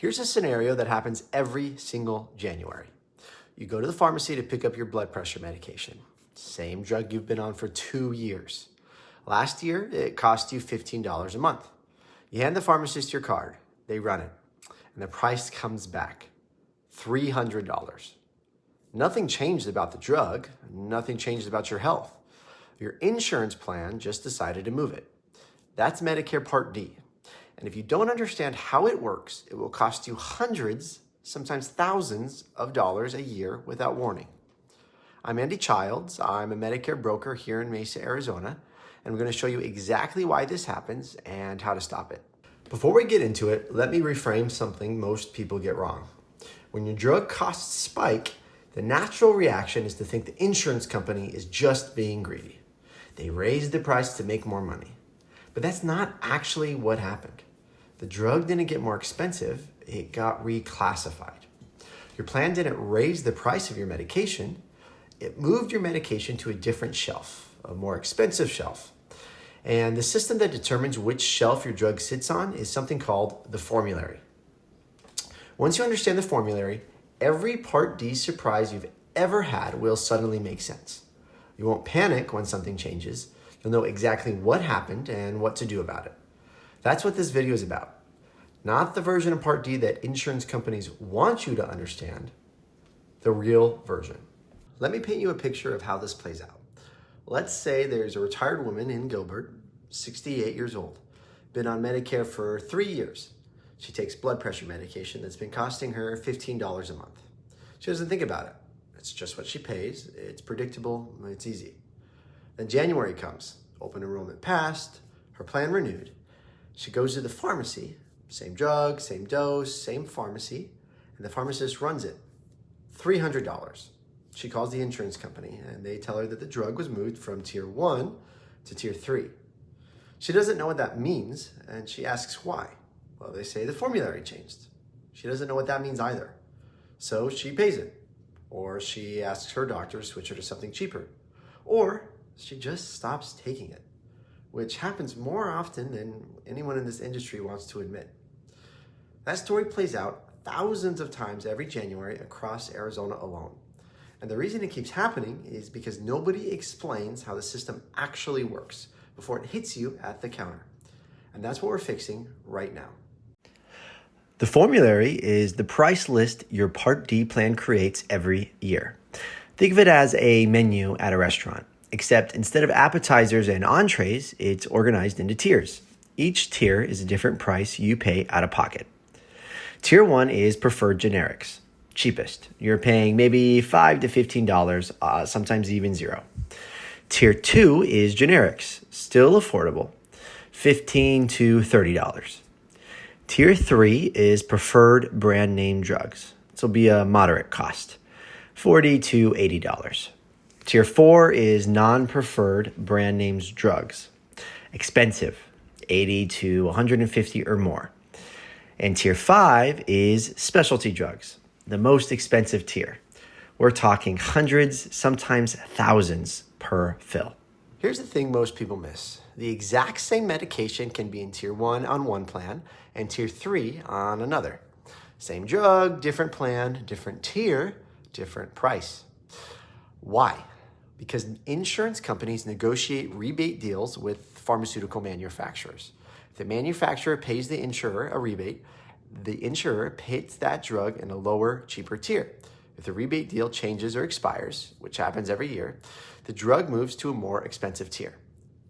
Here's a scenario that happens every single January. You go to the pharmacy to pick up your blood pressure medication. Same drug you've been on for 2 years. Last year, it cost you $15 a month. You hand the pharmacist your card. They run it. And the price comes back, $300. Nothing changed about the drug. Nothing changed about your health. Your insurance plan just decided to move it. That's Medicare Part D. And if you don't understand how it works, it will cost you hundreds, sometimes thousands of dollars a year without warning. I'm Andy Childs. I'm a Medicare broker here in Mesa, Arizona, and I'm going to show you exactly why this happens and how to stop it. Before we get into it, let me reframe something most people get wrong. When your drug costs spike, the natural reaction is to think the insurance company is just being greedy. They raised the price to make more money. But that's not actually what happened. The drug didn't get more expensive, it got reclassified. Your plan didn't raise the price of your medication, it moved your medication to a different shelf, a more expensive shelf. And the system that determines which shelf your drug sits on is something called the formulary. Once you understand the formulary, every Part D surprise you've ever had will suddenly make sense. You won't panic when something changes. You'll know exactly what happened and what to do about it. That's what this video is about. Not the version of Part D that insurance companies want you to understand, the real version. Let me paint you a picture of how this plays out. Let's say there's a retired woman in Gilbert, 68 years old, been on Medicare for 3 years. She takes blood pressure medication that's been costing her $15 a month. She doesn't think about it. It's just what she pays. It's predictable. It's easy. Then January comes. Open enrollment passed. Her plan renewed. She goes to the pharmacy. Same drug, same dose, same pharmacy. And the pharmacist runs it. $300. She calls the insurance company and they tell her that the drug was moved from tier 1 to tier 3. She doesn't know what that means and she asks why. Well, they say the formulary changed. She doesn't know what that means either. So she pays it. Or she asks her doctor to switch her to something cheaper. Or she just stops taking it, which happens more often than anyone in this industry wants to admit. That story plays out thousands of times every January across Arizona alone. And the reason it keeps happening is because nobody explains how the system actually works before it hits you at the counter. And that's what we're fixing right now. The formulary is the price list your Part D plan creates every year. Think of it as a menu at a restaurant, except instead of appetizers and entrees, it's organized into tiers. Each tier is a different price you pay out of pocket. Tier 1 is preferred generics, cheapest. You're paying maybe $5 to $15, sometimes even $0. Tier 2 is generics, still affordable, $15 to $30. Tier 3 is preferred brand name drugs. This will be a moderate cost, $40 to $80. Tier 4 is non-preferred brand names drugs, expensive, $80 to $150 or more. And Tier 5 is specialty drugs, the most expensive tier. We're talking hundreds, sometimes thousands per fill. Here's the thing most people miss. The exact same medication can be in Tier 1 on one plan and Tier 3 on another. Same drug, different plan, different tier, different price. Why? Because insurance companies negotiate rebate deals with pharmaceutical manufacturers. The manufacturer pays the insurer a rebate. The insurer pays that drug in a lower, cheaper tier. If the rebate deal changes or expires, which happens every year, the drug moves to a more expensive tier.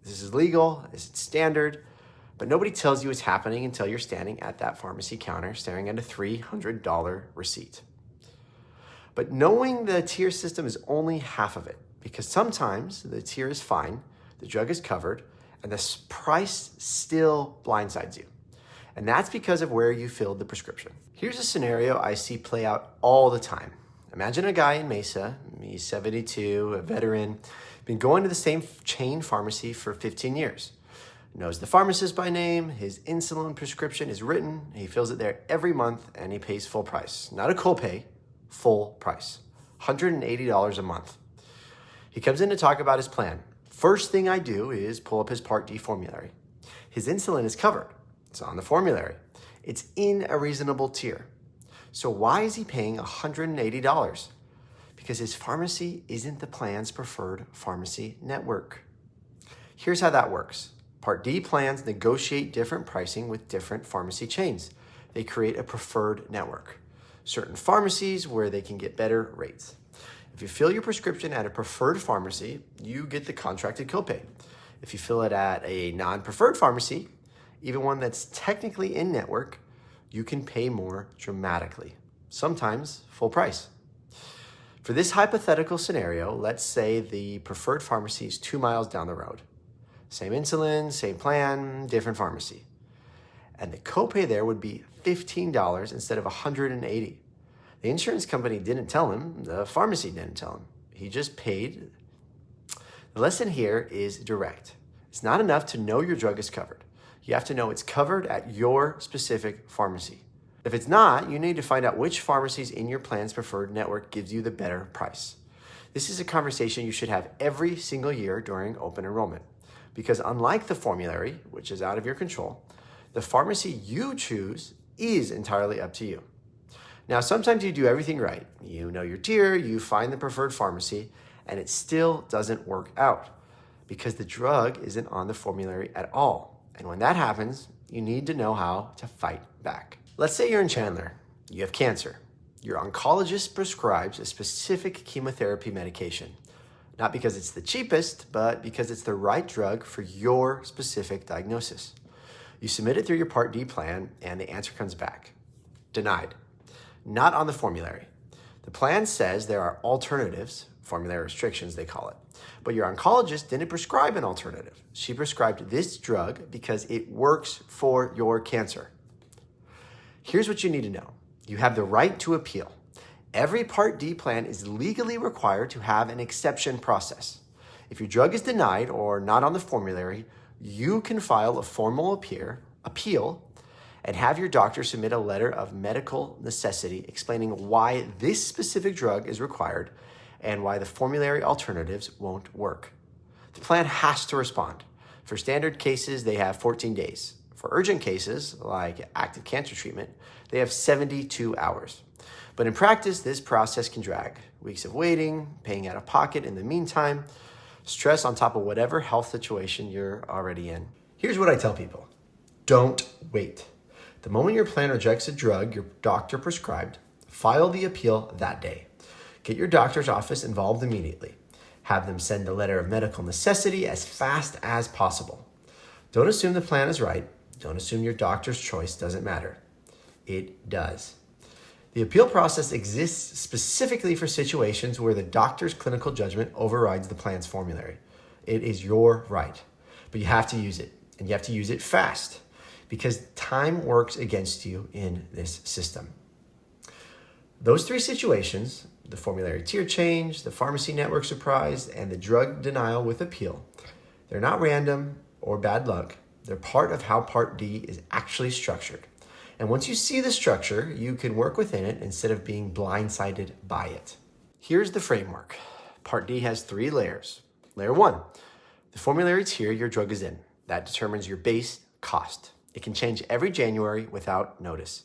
This is legal, it's standard, but nobody tells you it's happening until you're standing at that pharmacy counter staring at a $300 receipt. But knowing the tier system is only half of it, because sometimes the tier is fine, the drug is covered, and the price still blindsides you. And that's because of where you filled the prescription. Here's a scenario I see play out all the time. Imagine a guy in Mesa, he's 72, a veteran, been going to the same chain pharmacy for 15 years. Knows the pharmacist by name, his insulin prescription is written, he fills it there every month, and he pays full price. Not a copay, full price, $180 a month. He comes in to talk about his plan. First thing I do is pull up his Part D formulary. His insulin is covered. It's on the formulary. It's in a reasonable tier. So why is he paying $180? Because his pharmacy isn't the plan's preferred pharmacy network. Here's how that works. Part D plans negotiate different pricing with different pharmacy chains. They create a preferred network. Certain pharmacies where they can get better rates. If you fill your prescription at a preferred pharmacy, you get the contracted copay. If you fill it at a non-preferred pharmacy, even one that's technically in-network, you can pay more dramatically, sometimes full price. For this hypothetical scenario, let's say the preferred pharmacy is 2 miles down the road. Same insulin, same plan, different pharmacy. And the copay there would be $15 instead of $180. The insurance company didn't tell him, the pharmacy didn't tell him. He just paid. The lesson here is direct. It's not enough to know your drug is covered. You have to know it's covered at your specific pharmacy. If it's not, you need to find out which pharmacies in your plan's preferred network gives you the better price. This is a conversation you should have every single year during open enrollment. Because unlike the formulary, which is out of your control, the pharmacy you choose is entirely up to you. Now, sometimes you do everything right. You know your tier, you find the preferred pharmacy, and it still doesn't work out because the drug isn't on the formulary at all. And when that happens, you need to know how to fight back. Let's say you're in Chandler. You have cancer. Your oncologist prescribes a specific chemotherapy medication, not because it's the cheapest, but because it's the right drug for your specific diagnosis. You submit it through your Part D plan, and the answer comes back. Denied. Not on the formulary. The plan says there are alternatives, formulary restrictions they call it, but your oncologist didn't prescribe an alternative. She prescribed this drug because it works for your cancer. Here's what you need to know. You have the right to appeal. Every Part D plan is legally required to have an exception process. If your drug is denied or not on the formulary, you can file a formal appeal and have your doctor submit a letter of medical necessity explaining why this specific drug is required and why the formulary alternatives won't work. The plan has to respond. For standard cases, they have 14 days. For urgent cases, like active cancer treatment, they have 72 hours. But in practice, this process can drag. Weeks of waiting, paying out of pocket in the meantime, stress on top of whatever health situation you're already in. Here's what I tell people. Don't wait. The moment your plan rejects a drug your doctor prescribed, file the appeal that day. Get your doctor's office involved immediately. Have them send a letter of medical necessity as fast as possible. Don't assume the plan is right. Don't assume your doctor's choice doesn't matter. It does. The appeal process exists specifically for situations where the doctor's clinical judgment overrides the plan's formulary. It is your right, but you have to use it, and you have to use it fast because time works against you in this system. Those three situations, the formulary tier change, the pharmacy network surprise, and the drug denial with appeal, they're not random or bad luck. They're part of how Part D is actually structured. And once you see the structure, you can work within it instead of being blindsided by it. Here's the framework. Part D has 3 layers. Layer 1, the formulary tier your drug is in. That determines your base cost. It can change every January without notice.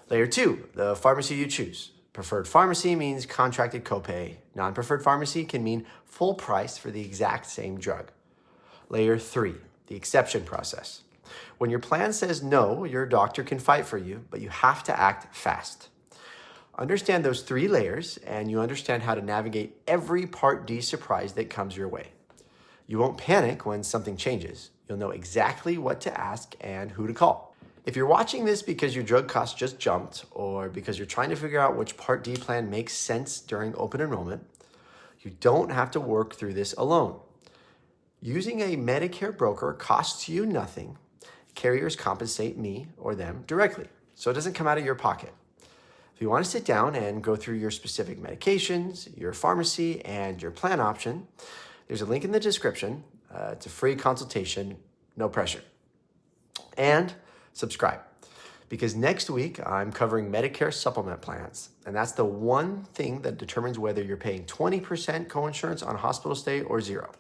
Layer 2, the pharmacy you choose. Preferred pharmacy means contracted copay. Non-preferred pharmacy can mean full price for the exact same drug. Layer 3, the exception process. When your plan says no, your doctor can fight for you, but you have to act fast. Understand those 3 layers, and you understand how to navigate every Part D surprise that comes your way. You won't panic when something changes. You'll know exactly what to ask and who to call. If you're watching this because your drug cost just jumped, or because you're trying to figure out which Part D plan makes sense during open enrollment, you don't have to work through this alone. Using a Medicare broker costs you nothing. Carriers compensate me or them directly, so it doesn't come out of your pocket. If you want to sit down and go through your specific medications, your pharmacy, and your plan option, there's a link in the description. It's a free consultation, no pressure. And subscribe, because next week I'm covering Medicare supplement plans, and that's the one thing that determines whether you're paying 20% coinsurance on a hospital stay or 0.